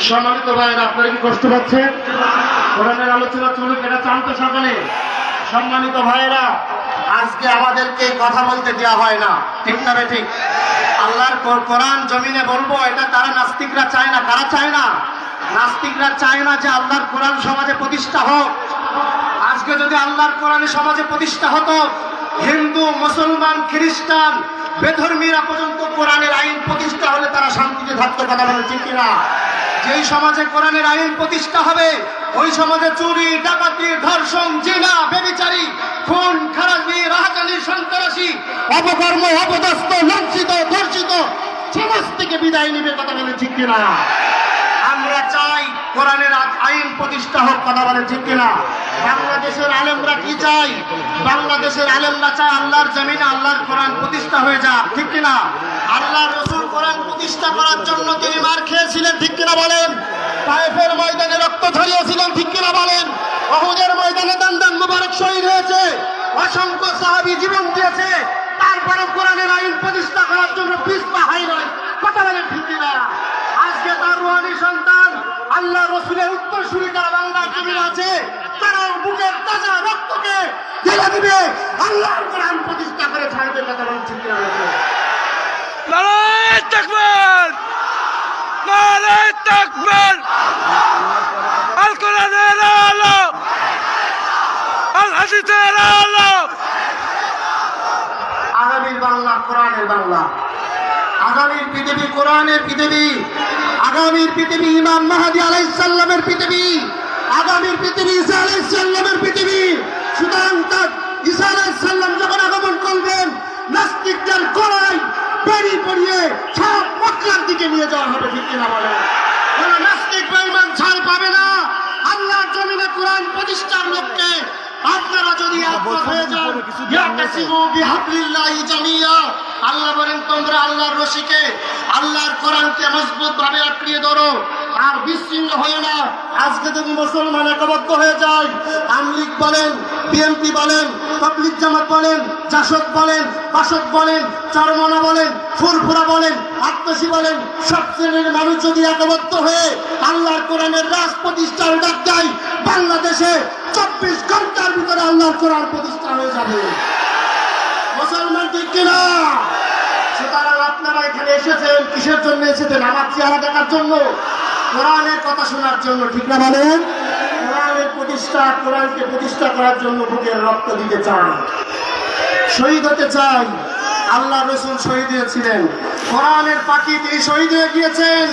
সম্মানিত ভাইয়েরা, আপনারা কি কষ্ট পাচ্ছেন? কোরআনের আলোচনা চলুক, এটা চান তো সকালে? সম্মানিত ভাইয়েরা, আজকে আমাদেরকে কথা বলতে দেওয়া হয় না, ঠিক না? ঠিক। আল্লাহর কোরআন জমিনে বলবো, এটা তারা নাস্তিকরা চায় না। কারা চায় না? নাস্তিকরা চায় না যে আল্লাহর কোরআন সমাজে প্রতিষ্ঠা হোক। আজকে যদি আল্লাহর কোরআন সমাজে প্রতিষ্ঠা হতো, হিন্দু, মুসলমান, খ্রিস্টান, বেধর্মীরা পর্যন্ত কোরআনের আইন প্রতিষ্ঠা হলে তারা শান্তিতে থাকতো। কথা বলে ঠিক কিনা? যেই সমাজে কোরআনের আইন প্রতিষ্ঠা হবে, ওই সমাজে চুরি, ডাকাতি, ধর্ষণ, জিনা, ব্যভিচারী, খুন, খারাপি, রাহাজানি, সন্ত্রাসী, অপকর্ম, অপদস্থ, লাঞ্ছিত, ধর্ষিত সমাজ থেকে বিদায় নিবে। কথা বলে ঠিক কিনা? আমরা চাই কোরআনের আইন প্রতিষ্ঠা হোক। কথা বলে ঠিক কিনা? বাংলাদেশের আলেমরা কি চাই? বাংলাদেশের আলেমরা চায় আল্লাহর জমিনে আল্লাহর কোরআন প্রতিষ্ঠা হয়ে যাক, ঠিক কিনা? আল্লাহর রাসূল কোরআন প্রতিষ্ঠা করার জন্য তিনি মার খেয়েছিলেন, ঠিক কিনা বলেন? তায়েফের ময়দানে রক্ত ঝরিয়েছিলেন, ঠিক কিনা বলেন? উহুদের ময়দানে দান মুবারক শহীদ হয়েছে, অসংখ্য সাহাবী জীবন দিয়েছে, তারপরে কোরআনের আইন প্রতিষ্ঠা করার জন্য পিছপা হয় নাই। কথা বলেন ঠিক কিনা? আজকে তার রুহানি সন্তান আল্লাহ রসুলের উত্তরসূরি যারা বাংলার জমিন আছে, তারা বুকের তাজা রক্তকে ঢেলে দিবে, আল্লাহর কোরআন প্রতিষ্ঠা করে ছাড়বে। কথা বলেন ঠিক কিনা? নারায়ে তাকবীর, নারায়ে তাকবীর। আল কোরআনের আলো, আল হাদিসের আলো। আগামীর বাংলা কোরআনের বাংলা, আগামীর পৃথিবী কোরআনের পৃথিবী, আগামীর পৃথিবী ইমাম মাহদী আলাইহিস সালামের পৃথিবী, আগামীর পৃথিবী ঈসা আলাইহিস সালামের পৃথিবী। সুতরাং ঈসা আলাইহিস সালাম যখন আগমন করবেন, নাস্তিকদের গলায় বেড়ি পরিয়ে সব মক্কার দিকে নিয়ে যাওয়া হবে, ঠিক কিনা বলেন? কোন নাস্তিক বেঈমান ছাড় পাবে না আল্লাহর জমিনে কোরআন প্রতিষ্ঠার লক্ষ্যে। আপনারা যদি একমত হয়ে যান, ইয়াতাসিমু বিহাবলিল্লাহি জামিয়া, আল্লাহ বলেন তোমরা আল্লাহর রশিকে, আল্লাহর কোরআনকে মজবুত ভাবে আঁকড়িয়ে ধরো আর বিচ্ছিন্ন হয়ে না। আজকে যদি মুসলমান ঐক্যবদ্ধ হয়ে যায়, আমলিগ বলেন, বিএনপি বলেন, তাবলীগ জামাত বলেন, জাসদ বলেন, বাসদ বলেন, চরমনা বলেন, ফুরফুরা বলেন, আত্মসী বলেন, সব শ্রেণীর মানুষ যদি ঐক্যবদ্ধ হয়ে আল্লাহর কোরআনের রাজ প্রতিষ্ঠার ডাক দেয়, বাংলাদেশে 24 ঘন্টার ভিতরে আল্লাহর কোরআন প্রতিষ্ঠা হয়ে যাবে। মুসলমান ঠিক কিনা? সুতরাং আপনারা এখানে এসেছেন কিসের জন্য এসেছেন? আমার চেহারা দেখার জন্য? কোরআনের কথা শোনার জন্য, ঠিক না বলেন? কোরআনের প্রতিষ্ঠা, কোরআনকে প্রতিষ্ঠা করার জন্য বুকের রক্ত দিতে চান, শহীদ হতে চান। আল্লাহ রাসূল শহীদ হয়েছিলেন, কোরআনের পাখি তিনি শহীদ হয়ে গিয়েছেন।